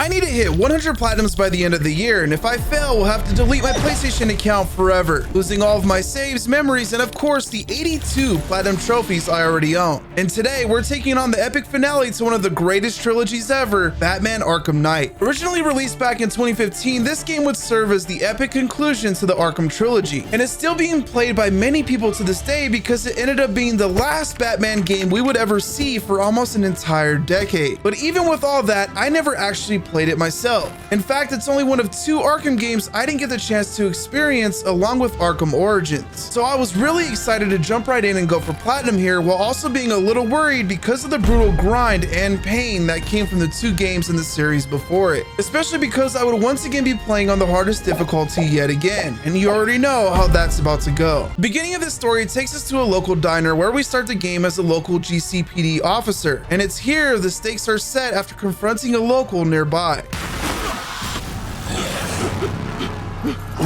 I need to hit 100 platinums by the end of the year, and if I fail, we'll have to delete my PlayStation account forever, losing all of my saves, memories, and of course the 82 platinum trophies I already own. And today we're taking on the epic finale to one of the greatest trilogies ever, Batman Arkham Knight. Originally released back in 2015, this game would serve as the epic conclusion to the Arkham trilogy, and is still being played by many people to this day because it ended up being the last Batman game we would ever see for almost an entire decade. But even with all that, I never actually played it myself. In fact, it's only one of 2 Arkham games I didn't get the chance to experience along with Arkham Origins. So I was really excited to jump right in and go for Platinum here, while also being a little worried because of the brutal grind and pain that came from the 2 games in the series before it. Especially because I would once again be playing on the hardest difficulty yet again, and you already know how that's about to go. The beginning of this story takes us to a local diner where we start the game as a local GCPD officer, and it's here the stakes are set after confronting a local nearby.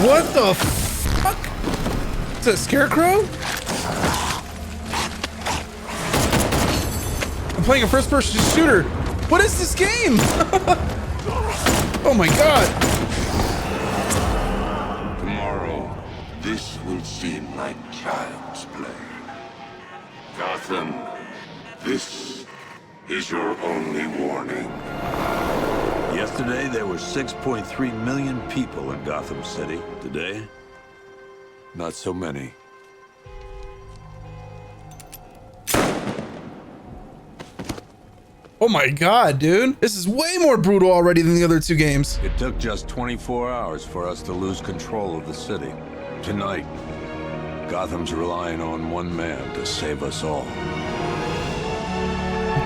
What the fuck? Is that a scarecrow? I'm playing a first-person shooter. What is this game? Oh my god. Tomorrow, this will seem like child's play. Gotham, this is your only warning. Yesterday, there were 6.3 million people in Gotham City. Today, not so many. Oh my god, dude. This is way more brutal already than the other 2 games. It took just 24 hours for us to lose control of the city. Tonight, Gotham's relying on one man to save us all.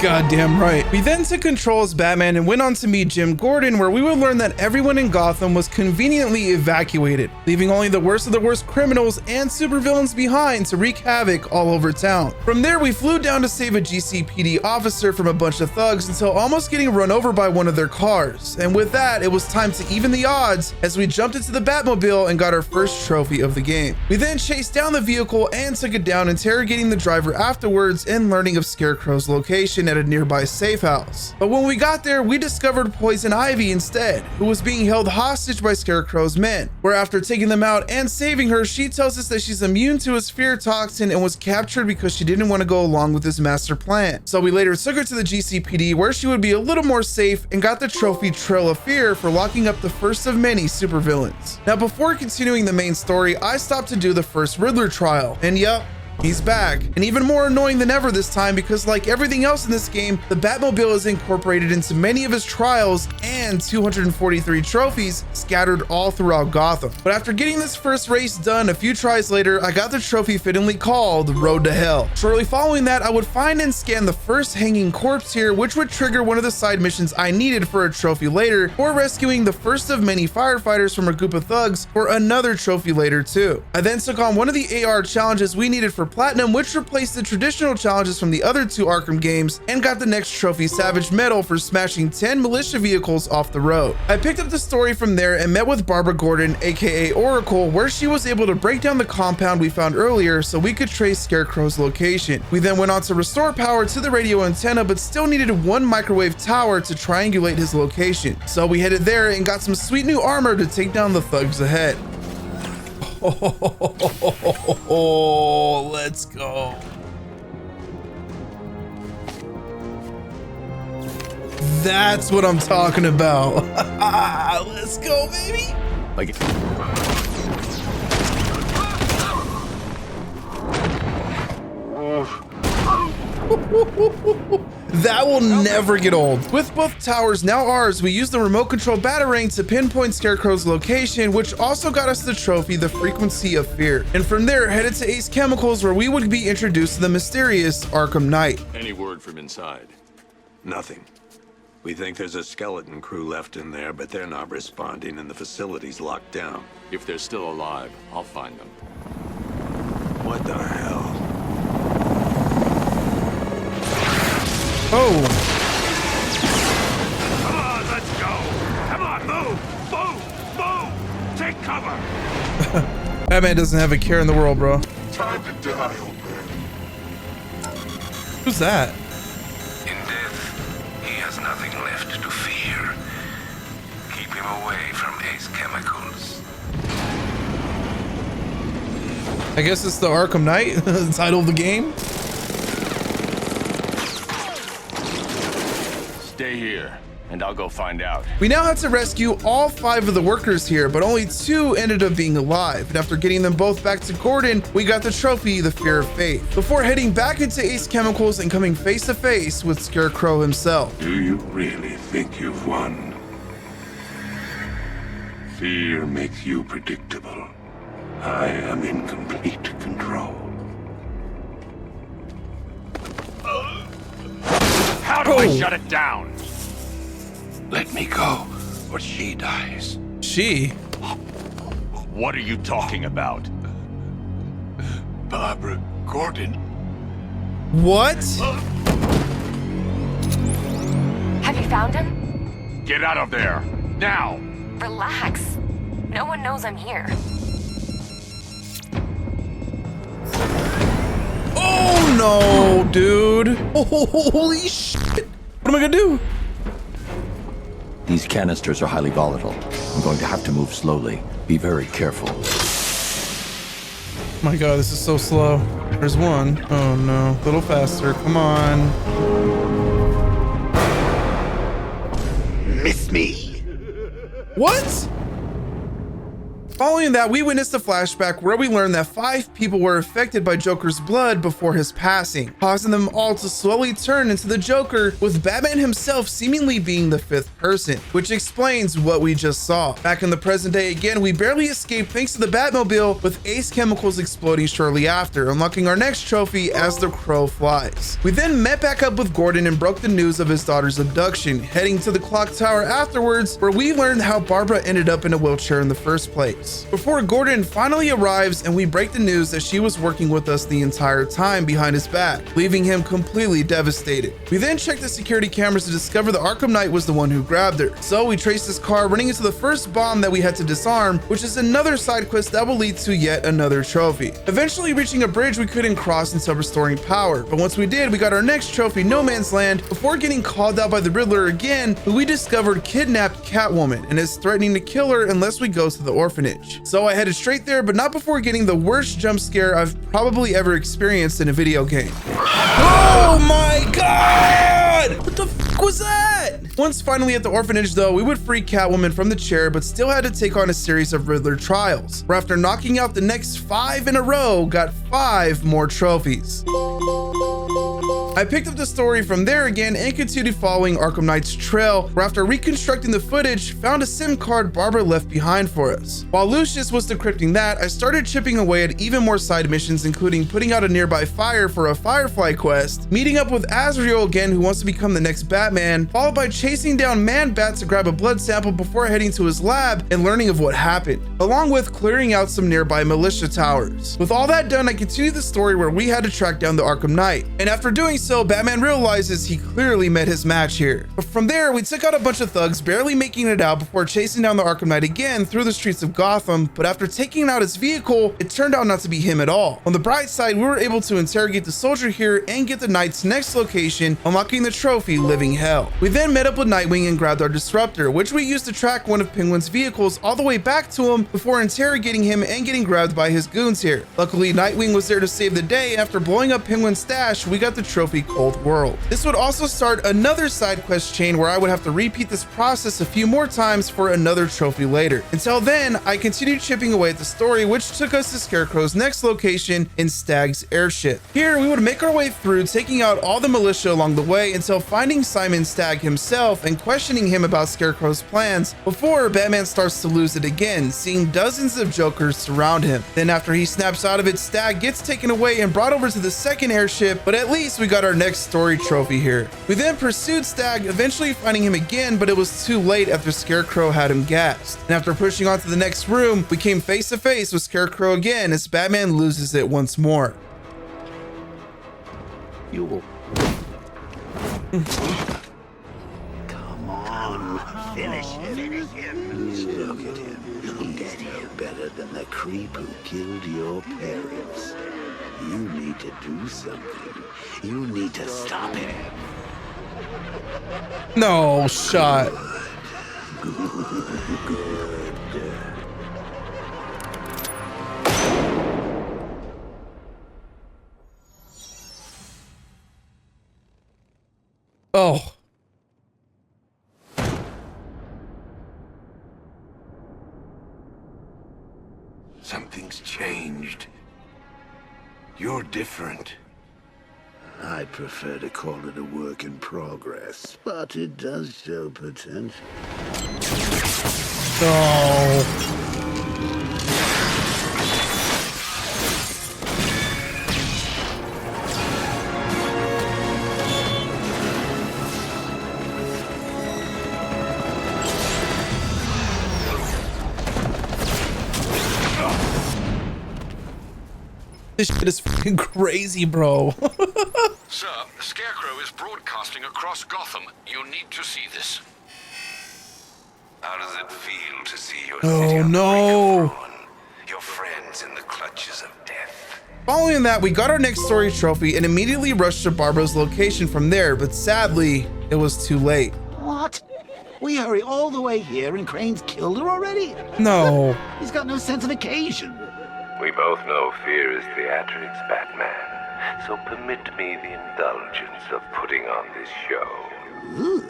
Goddamn right. We then took control as Batman and went on to meet Jim Gordon, where we would learn that everyone in Gotham was conveniently evacuated, leaving only the worst of the worst criminals and supervillains behind to wreak havoc all over town. From there, we flew down to save a GCPD officer from a bunch of thugs until almost getting run over by one of their cars. And with that, it was time to even the odds as we jumped into the Batmobile and got our first trophy of the game. We then chased down the vehicle and took it down, interrogating the driver afterwards and learning of Scarecrow's location at a nearby safe house. But when we got there, we discovered Poison Ivy instead, who was being held hostage by Scarecrow's men, where after taking them out and saving her, she tells us that she's immune to his fear toxin and was captured because she didn't want to go along with his master plan. So we later took her to the GCPD where she would be a little more safe and got the trophy Trail of Fear for locking up the first of many supervillains. Now before continuing the main story, I stopped to do the first Riddler trial, and yep, he's back, and even more annoying than ever this time because like everything else in this game, the Batmobile is incorporated into many of his trials and 243 trophies scattered all throughout Gotham. But after getting this first race done a few tries later, I got the trophy fittingly called Road to Hell. Shortly following that, I would find and scan the first hanging corpse here, which would trigger one of the side missions I needed for a trophy later, or rescuing the first of many firefighters from a group of thugs for another trophy later too. I then took on one of the AR challenges we needed for Platinum, which replaced the traditional challenges from the other 2 Arkham games, and got the next trophy, Savage Medal, for smashing 10 militia vehicles off the road. I picked up the story from there and met with Barbara Gordon, aka Oracle, where she was able to break down the compound we found earlier so we could trace Scarecrow's location. We then went on to restore power to the radio antenna, but still needed 1 microwave tower to triangulate his location. So we headed there and got some sweet new armor to take down the thugs ahead. Oh, let's go. That's what I'm talking about. Let's go, baby. Like That will never get old. With both towers now ours, we used the remote control batarang to pinpoint Scarecrow's location, which also got us the trophy, the Frequency of Fear. And from there, headed to Ace Chemicals, where we would be introduced to the mysterious Arkham Knight. Any word from inside? nothing. We think there's a skeleton crew left in there, but they're not responding and the facility's locked down. If they're still alive, I'll find them. What the hell? Oh. Come on, let's go! Come on, move! Move! Move! Take cover! Batman doesn't have a care in the world, bro. Time to die, old man. Who's that? In death, he has nothing left to fear. away from Ace Chemicals. I guess it's the Arkham Knight, the title of the game. Stay here, and I'll go find out. We now had to rescue all 5 of the workers here, but only 2 ended up being alive. And after getting them both back to Gordon, we got the trophy, the Fear of Faith, before heading back into Ace Chemicals and coming face to face with Scarecrow himself. Do you really think you've won? Fear makes you predictable. I am in complete control. How do I shut it down? Let me go, or she dies. She? What are you talking about? Barbara Gordon. What? Have you found him? Get out of there, now! Relax. No one knows I'm here. Oh no, dude. Holy shit. What am I gonna do? These canisters are highly volatile. I'm going to have to move slowly. Be very careful. My god, this is so slow. There's one. Oh no. A little faster. Come on. Miss me. What? Following that, we witnessed a flashback where we learned that 5 people were affected by Joker's blood before his passing, causing them all to slowly turn into the Joker, with Batman himself seemingly being the 5th person, which explains what we just saw. Back in the present day again, we barely escaped thanks to the Batmobile, with Ace Chemicals exploding shortly after, unlocking our next trophy as the crow flies. We then met back up with Gordon and broke the news of his daughter's abduction, heading to the clock tower afterwards, where we learned how Barbara ended up in a wheelchair in the first place. Before Gordon finally arrives and we break the news that she was working with us the entire time behind his back, leaving him completely devastated. We then checked the security cameras to discover the Arkham Knight was the one who grabbed her. So we traced his car running into the first bomb that we had to disarm, which is another side quest that will lead to yet another trophy. Eventually reaching a bridge we couldn't cross until restoring power, but once we did, we got our next trophy, No Man's Land, before getting called out by the Riddler again, who we discovered kidnapped Catwoman and is threatening to kill her unless we go to the orphanage. So I headed straight there, but not before getting the worst jump scare I've probably ever experienced in a video game. Oh my god! What the f was that? Once finally at the orphanage though, we would free Catwoman from the chair, but still had to take on a series of Riddler trials, where after knocking out the next 5 in a row, got 5 more trophies. I picked up the story from there again and continued following Arkham Knight's trail, where after reconstructing the footage, found a SIM card Barbara left behind for us. While Lucius was decrypting that, I started chipping away at even more side missions, including putting out a nearby fire for a Firefly quest, meeting up with Azrael again, who wants to become the next Batman, followed by chasing down Man-Bat to grab a blood sample before heading to his lab and learning of what happened, along with clearing out some nearby militia towers. With all that done, I continued the story where we had to track down the Arkham Knight, and after doing so, Batman realizes he clearly met his match here. But from there, we took out a bunch of thugs, barely making it out before chasing down the Arkham Knight again through the streets of Gotham, but after taking out his vehicle, it turned out not to be him at all. On the bright side, we were able to interrogate the soldier here and get the Knight's next location, unlocking the trophy, Living Hell. We then met up with Nightwing and grabbed our disruptor, which we used to track one of Penguin's vehicles all the way back to him before interrogating him and getting grabbed by his goons here. Luckily, Nightwing was there to save the day, and after blowing up Penguin's stash, we got the trophy Cold World. This would also start another side quest chain where I would have to repeat this process a few more times for another trophy later. Until then, I continued chipping away at the story, which took us to Scarecrow's next location in Stag's airship. Here, we would make our way through, taking out all the militia along the way until finding Simon Stagg himself and questioning him about Scarecrow's plans before Batman starts to lose it again, seeing dozens of Jokers surround him. Then after he snaps out of it, Stagg gets taken away and brought over to the second airship, but at least we got our next story trophy here. We then pursued Stagg, eventually finding him again, but it was too late after Scarecrow had him gassed. And after pushing on to the next room, we came face to face with Scarecrow again as Batman loses it once more. You will. Come on, finish him. Look at him. Look at him. Better than the creep who killed your parents. You need to do something. You need to stop him. No shot. Good. Oh. Something's changed. You're different. I prefer to call it a work in progress, but it does show potential. Oh. This shit is fucking crazy, bro. Sir, the Scarecrow is broadcasting across Gotham. You need to see this. How does it feel to see your Oh, city on the no. brink of ruin? Your friends in the clutches of death. Following that, we got our next story trophy and immediately rushed to Barbara's location from there, but sadly, it was too late. What? We hurry all the way here and Crane's killed her already? No. He's got no sense of occasion. We both know fear is theatrics, Batman. So permit me the indulgence of putting on this show. Ooh.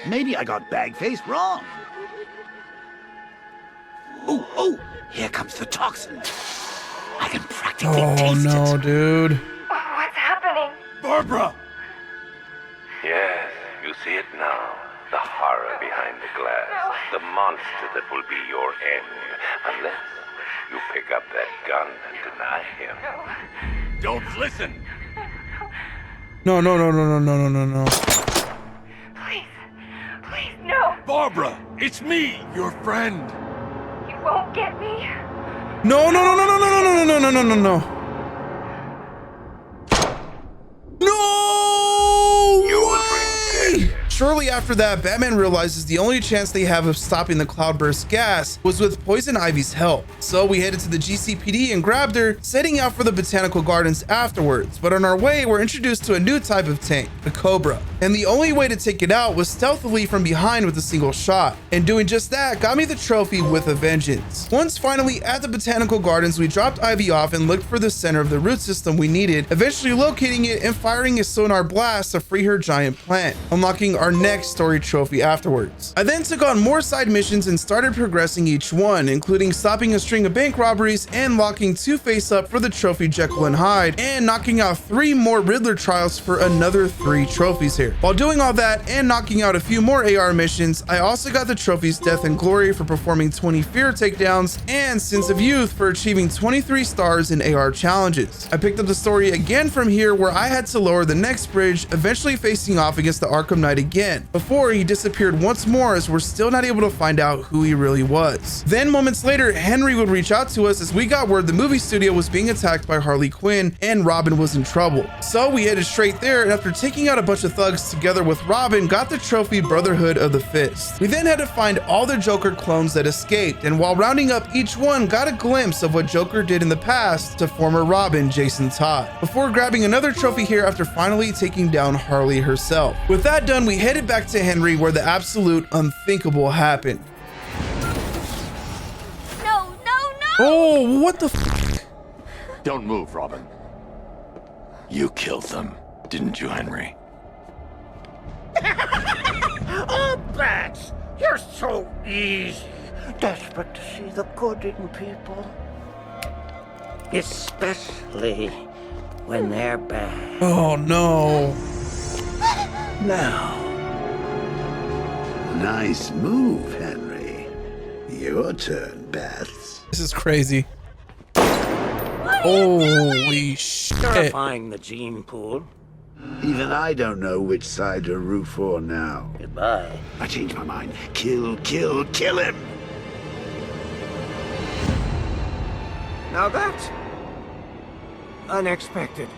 Maybe I got bag-faced wrong. Oh, here comes the toxin. I can practically taste Oh no, it. dude. What's happening? Barbara! Yes, you see it now. The horror behind the glass. No. The monster that will be your end. Unless you pick up that gun and deny him. Don't listen! No. Please, no! Barbara, it's me, your friend. You won't get me. No. No way! Shortly after that, Batman realizes the only chance they have of stopping the cloudburst gas was with Poison Ivy's help. So we headed to the GCPD and grabbed her, setting out for the botanical gardens afterwards. But on our way, we're introduced to a new type of tank, the Cobra. And the only way to take it out was stealthily from behind with a single shot. And doing just that got me the trophy with a vengeance. Once finally at the botanical gardens, we dropped Ivy off and looked for the center of the root system we needed, eventually locating it and firing a sonar blast to free her giant plant, unlocking our next story trophy afterwards. I then took on more side missions and started progressing each one, including stopping a string of bank robberies and locking Two-Face up for the trophy Jekyll and Hyde, and knocking out 3 more Riddler trials for another 3 trophies here. While doing all that and knocking out a few more AR missions, I also got the trophies Death and Glory for performing 20 fear takedowns and Sins of Youth for achieving 23 stars in AR challenges. I picked up the story again from here where I had to lower the next bridge, eventually facing off against the Arkham Knight again, before he disappeared once more as we're still not able to find out who he really was. Then moments later, Henry would reach out to us as we got word the movie studio was being attacked by Harley Quinn and Robin was in trouble. So we headed straight there, and after taking out a bunch of thugs together with Robin, got the trophy Brotherhood of the Fist. We then had to find all the Joker clones that escaped, and while rounding up each one, got a glimpse of what Joker did in the past to former Robin Jason Todd, before grabbing another trophy here after finally taking down Harley herself. With that done, we headed back to Henry where the absolute unthinkable happened. No! Oh, what the f? Don't move, Robin. You killed them, didn't you, Henry? Oh, Bats! You're so easy. Desperate to see the good in people. Especially when they're bad. Oh no. Now. Nice move, Henry. Your turn, Bats. This is crazy. Holy shit. Purifying the gene pool. Even I don't know which side to root for now. Goodbye. I changed my mind. Kill him! Now that's unexpected.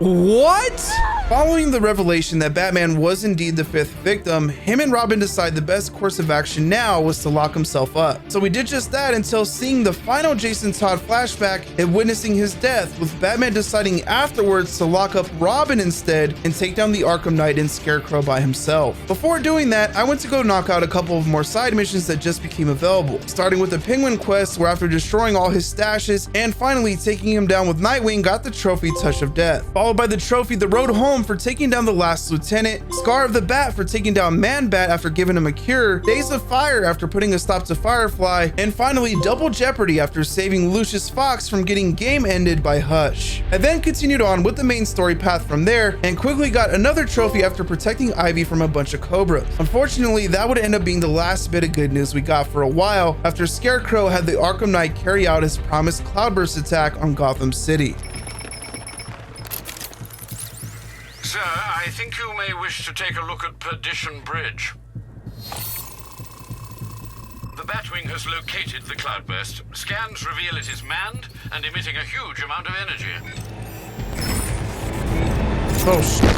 What? Following the revelation that Batman was indeed the 5th victim, him and Robin decide the best course of action now was to lock himself up. So we did just that until seeing the final Jason Todd flashback and witnessing his death, with Batman deciding afterwards to lock up Robin instead and take down the Arkham Knight and Scarecrow by himself. Before doing that, I went to go knock out a couple of more side missions that just became available, starting with the Penguin quest, where after destroying all his stashes and finally taking him down with Nightwing, got the trophy Touch of Death, followed by the trophy The Road Home for taking down the last lieutenant, Scar of the Bat for taking down Man Bat after giving him a cure, Days of Fire after putting a stop to Firefly, and finally Double Jeopardy after saving Lucius Fox from getting game ended by Hush. I then continued on with the main story path from there and quickly got another trophy after protecting Ivy from a bunch of Cobras. Unfortunately, that would end up being the last bit of good news we got for a while after Scarecrow had the Arkham Knight carry out his promised cloudburst attack on Gotham City. Sir, I think you may wish to take a look at Perdition Bridge. The Batwing has located the cloudburst. Scans reveal it is manned and emitting a huge amount of energy. Oh shit.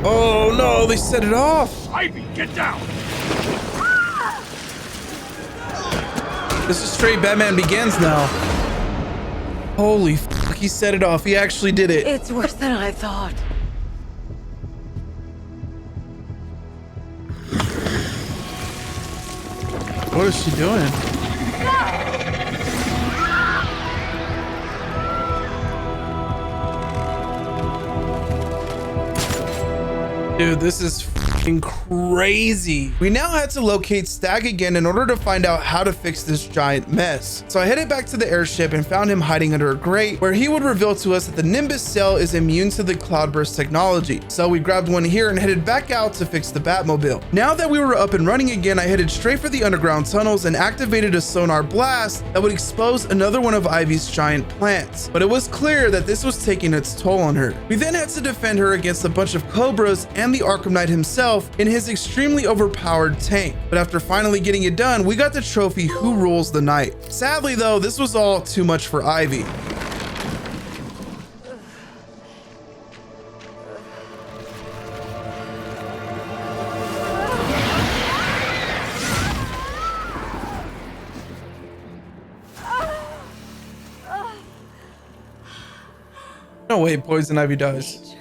Oh no, they set it off. Ivy, get down! This is straight Batman Begins now. Holy fuck, he set it off. He actually did it. It's worse than I thought. What is she doing? Dude, this is fucking crazy. We now had to locate Stag again in order to find out how to fix this giant mess. So I headed back to the airship and found him hiding under a grate, where he would reveal to us that the Nimbus cell is immune to the cloudburst technology. So we grabbed one here and headed back out to fix the Batmobile. Now that we were up and running again, I headed straight for the underground tunnels and activated a sonar blast that would expose another one of Ivy's giant plants. But it was clear that this was taking its toll on her. We then had to defend her against a bunch of Cobras and the Arkham Knight himself in his extremely overpowered tank. But after finally getting it done, we got the trophy Who Rules the Night. Sadly though, this was all too much for Ivy. No way Poison Ivy dies.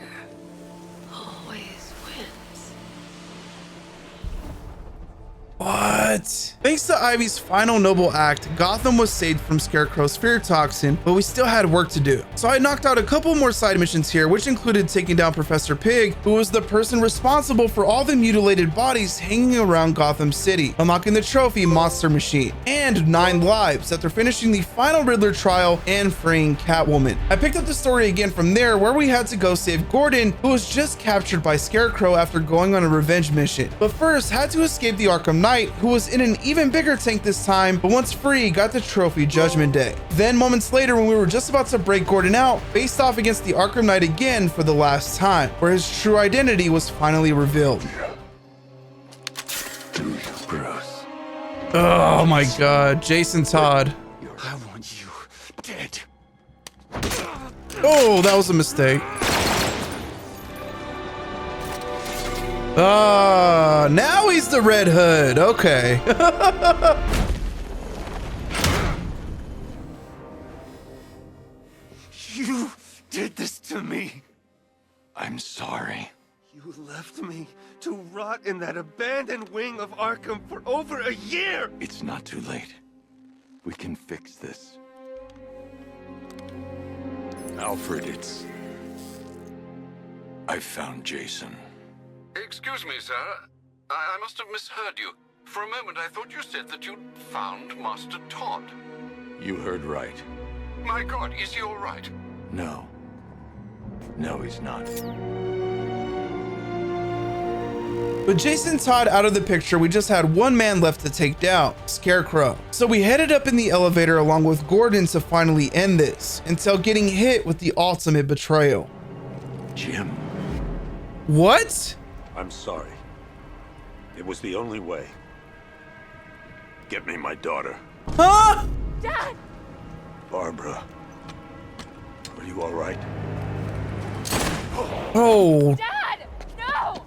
What? Thanks to Ivy's final noble act, Gotham was saved from Scarecrow's fear toxin, but we still had work to do. So I knocked out a couple more side missions here, which included taking down Professor Pig, who was the person responsible for all the mutilated bodies hanging around Gotham City, unlocking the trophy Monster Machine, and 9 lives after finishing the final Riddler trial and freeing Catwoman. I picked up the story again from there, where we had to go save Gordon, who was just captured by Scarecrow after going on a revenge mission. But first, had to escape the Arkham Knight, who was in an even bigger tank this time, but once free, got the trophy Judgment Day. Then moments later, when we were just about to break Gordon out, faced off against the Arkham Knight again for the last time, where his true identity was finally revealed. Bruce. Oh my god, Jason Todd. I want you dead. Oh, that was a mistake. Ah, now he's the Red Hood. Okay. You did this to me. I'm sorry. You left me to rot in that abandoned wing of Arkham for over a year. It's not too late. We can fix this. Alfred, I found Jason. Excuse me, sir. I must have misheard you. For a moment, I thought you said that you'd found Master Todd. You heard right. My God, is he all right? No. No, he's not. With Jason Todd out of the picture, we just had one man left to take down, Scarecrow. So we headed up in the elevator along with Gordon to finally end this, until getting hit with the ultimate betrayal. Jim. What? I'm sorry. It was the only way. Get me my daughter. Huh? Dad! Barbara. Are you all right? Oh, Dad! No!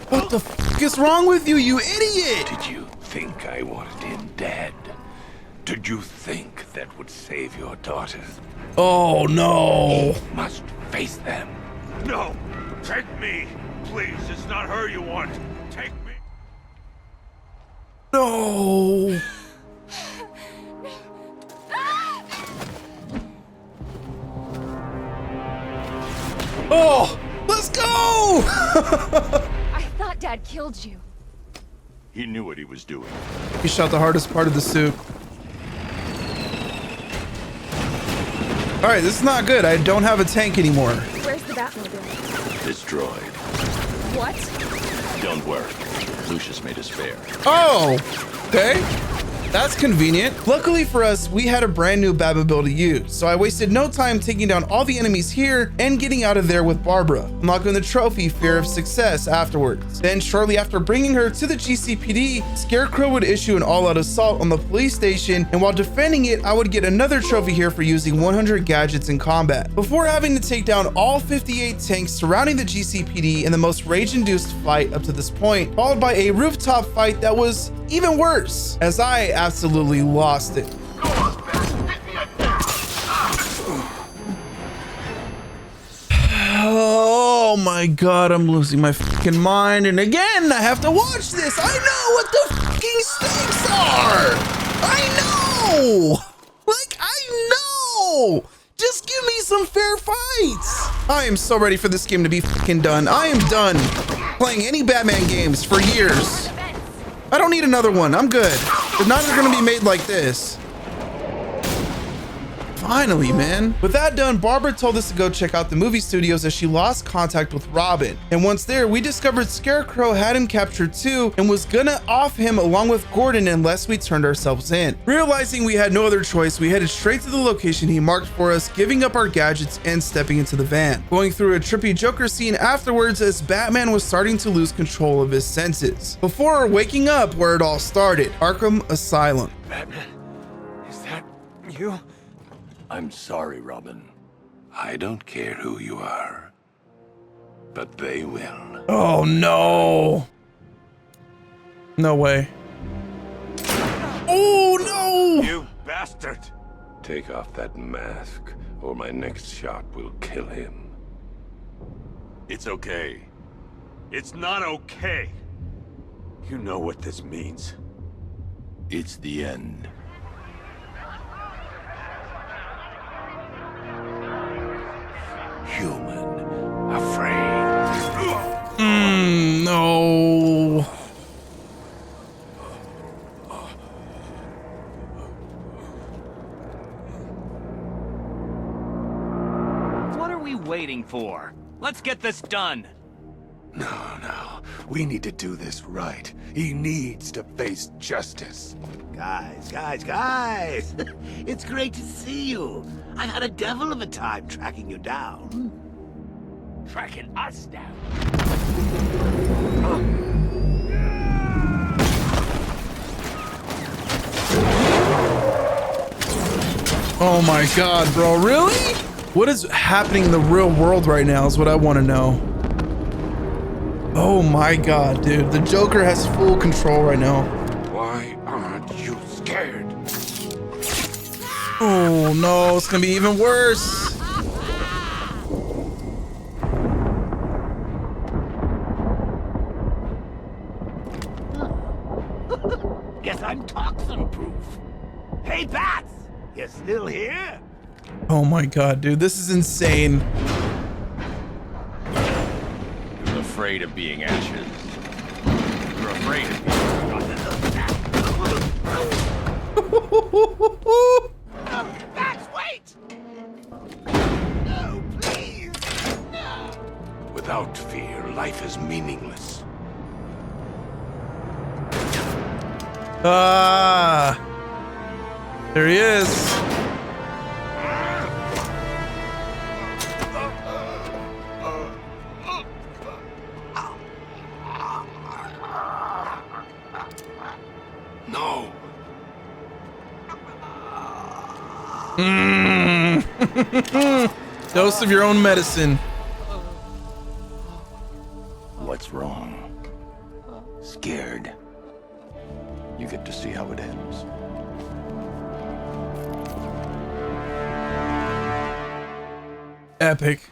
what the f is wrong with you, you idiot? Did you think I wanted him dead? Did you think that would save your daughter? Oh, no. He must face them. No! Take me! Please, it's not her you want. Take me! No. Oh, let's go. I thought Dad killed you. He knew what he was doing. He shot the hardest part of the suit. All right, this is not good. I don't have a tank anymore. Where's the Batmobile? Destroyed. What? Don't worry. Lucius made a spare. Oh, okay. That's convenient. Luckily for us, we had a brand new Batmobile to use, so I wasted no time taking down all the enemies here and getting out of there with Barbara, unlocking the trophy Fear of Success afterwards. Then shortly after bringing her to the GCPD, Scarecrow would issue an all-out assault on the police station, and while defending it, I would get another trophy here for using 100 gadgets in combat, before having to take down all 58 tanks surrounding the GCPD in the most rage-induced fight up to this point, followed by a rooftop fight that was even worse, as I absolutely lost it. Oh my god, I'm losing my fucking mind. And again, I have to watch this. I know what the fucking stakes are. I know. Like, I know. Just give me some fair fights. I am so ready for this game to be fucking done. I am done playing any Batman games for years. I don't need another one. I'm good. But none are gonna be made like this. Finally, man. With that done, Barbara told us to go check out the movie studios as she lost contact with Robin. And once there, we discovered Scarecrow had him captured too and was gonna off him along with Gordon unless we turned ourselves in. Realizing we had no other choice, we headed straight to the location he marked for us, giving up our gadgets and stepping into the van. Going through a trippy Joker scene afterwards as Batman was starting to lose control of his senses. Before waking up where it all started, Arkham Asylum. Batman, is that you? I'm sorry, Robin. I don't care who you are, but they will. Oh no. No way. Oh no! You bastard! Take off that mask, or my next shot will kill him. It's okay. It's not okay. You know what this means. It's the end. Human, afraid. No. What are we waiting for? Let's get this done. No. We need to do this right. He needs to face justice. Guys! It's great to see you. I've had a devil of a time tracking you down. Tracking us down. Oh my god, bro. Really? What is happening in the real world right now is what I want to know. Oh my god, dude. The Joker has full control right now. Why aren't you scared? Oh no, it's gonna be even worse. Guess I'm toxin-proof. Hey, Bats! You still here? Oh my god, dude. This is insane. You're afraid of being ashes. You're afraid of being... Bats, wait! No, please! No! Without fear, life is meaningless. Ah. There he is. No. Dose of your own medicine. What's wrong? Scared? You get to see how it ends. Epic.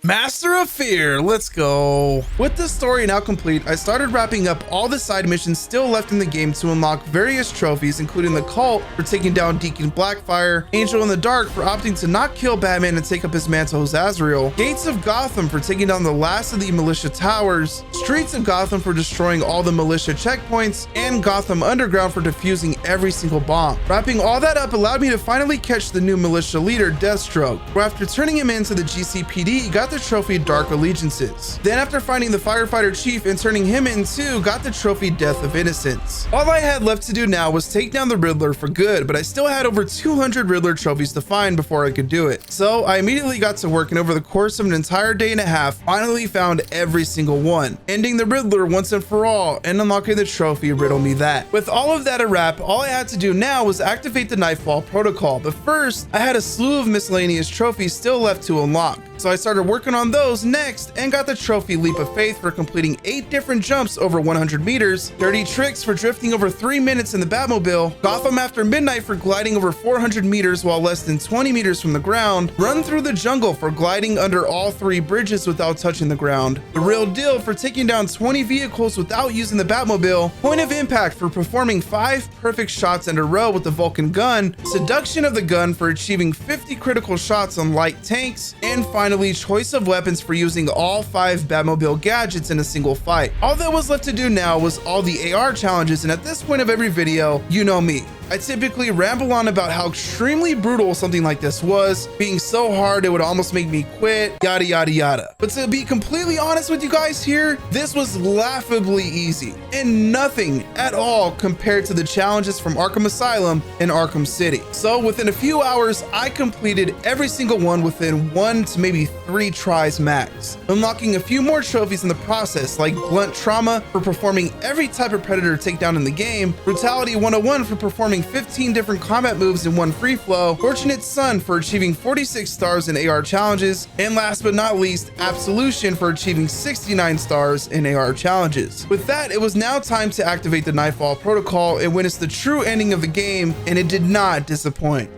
Master of Fear, let's go. With the story now complete, I started wrapping up all the side missions still left in the game to unlock various trophies, including the Cult for taking down Deacon Blackfire, Angel in the Dark for opting to not kill Batman and take up his mantle as Azrael, Gates of Gotham for taking down the last of the militia towers, Streets of Gotham for destroying all the militia checkpoints, and Gotham Underground for defusing every single bomb. Wrapping all that up allowed me to finally catch the new militia leader, Deathstroke, where after turning him into the GCPD, got the trophy Dark Allegiances. Then after finding the firefighter chief and turning him in too, got the trophy Death of Innocence. All I had left to do now was take down the Riddler for good, but I still had over 200 Riddler trophies to find before I could do it. So I immediately got to work, and over the course of an entire day and a half, finally found every single one, ending the Riddler once and for all and unlocking the trophy Riddle Me That. With all of that a wrap, all I had to do now was activate the Nightfall protocol, but first I had a slew of miscellaneous trophies still left to unlock. So I started working on those next and got the trophy Leap of Faith for completing 8 different jumps over 100 meters, Dirty Tricks for drifting over 3 minutes in the Batmobile, Gotham After Midnight for gliding over 400 meters while less than 20 meters from the ground, Run Through the Jungle for gliding under all 3 bridges without touching the ground, The Real Deal for taking down 20 vehicles without using the Batmobile, Point of Impact for performing 5 perfect shots in a row with the Vulcan gun, Seduction of the Gun for achieving 50 critical shots on light tanks, and finally Choice of Weapons for using all 5 Batmobile gadgets in a single fight. All that was left to do now was all the AR challenges, and at this point of every video, you know me. I typically ramble on about how extremely brutal something like this was, being so hard it would almost make me quit, yada yada yada. But to be completely honest with you guys here, this was laughably easy and nothing at all compared to the challenges from Arkham Asylum and Arkham City. So within a few hours, I completed every single one within 1 to maybe 3 tries max, unlocking a few more trophies in the process, like Blunt Trauma for performing every type of Predator takedown in the game, Brutality 101 for performing 15 different combat moves in one free flow, Fortunate Son for achieving 46 stars in AR challenges, and last but not least, Absolution for achieving 69 stars in AR challenges. With that, it was now time to activate the Nightfall protocol and witness the true ending of the game, and it did not disappoint.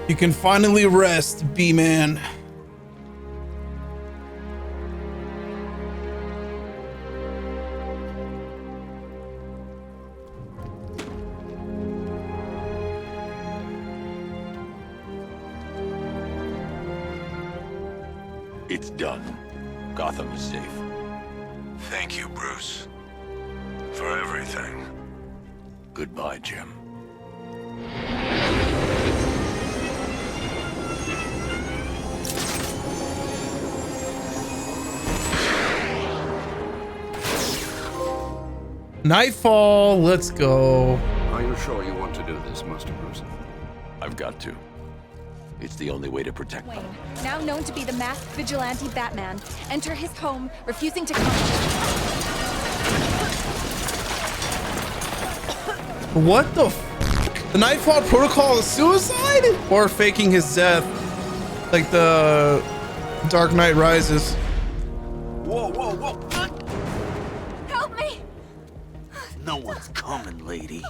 You can finally rest, B-Man. It's done. Gotham is safe. Thank you, Bruce. For everything. Goodbye, Jim. Nightfall, let's go. Are you sure you want to do this, Master Bruce? I've got to. It's the only way to protect them. Wayne, now known to be the masked vigilante Batman, enter his home, refusing to come. What the f? The Nightfall protocol is suicide? Or faking his death like the Dark Knight Rises? Whoa, whoa, whoa! Help me! No one's coming, lady.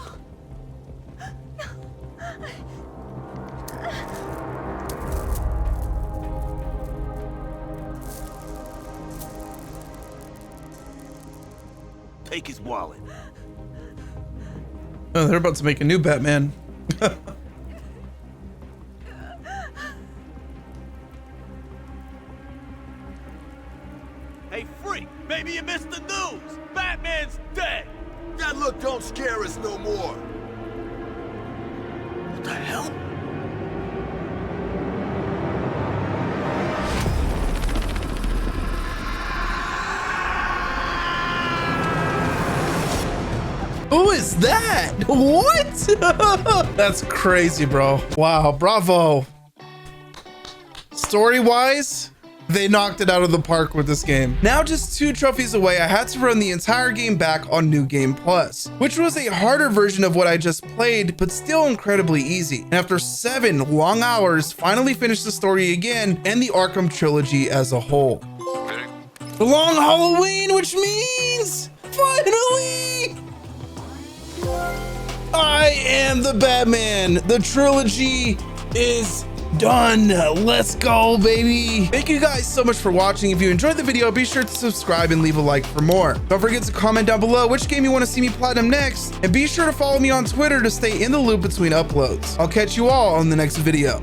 Take his wallet. Oh, they're about to make a new Batman. Hey, freak! Maybe you missed the news! Batman's dead! That look don't scare us no more. What the hell? Who is that? What? That's crazy, bro. Wow, bravo. Story-wise, They knocked it out of the park with this game. Now just 2 trophies away, I had to run the entire game back on New Game Plus, which was a harder version of what I just played, but still incredibly easy. And after 7 long hours, finally finished the story again and the Arkham trilogy as a whole. The long Halloween, which means finally I am the Batman. The trilogy is done. Let's go, baby. Thank you guys so much for watching. If you enjoyed the video, be sure to subscribe and leave a like for more. Don't forget to comment down below which game you want to see me platinum next, and be sure to follow me on Twitter to stay in the loop between uploads. I'll catch you all on the next video.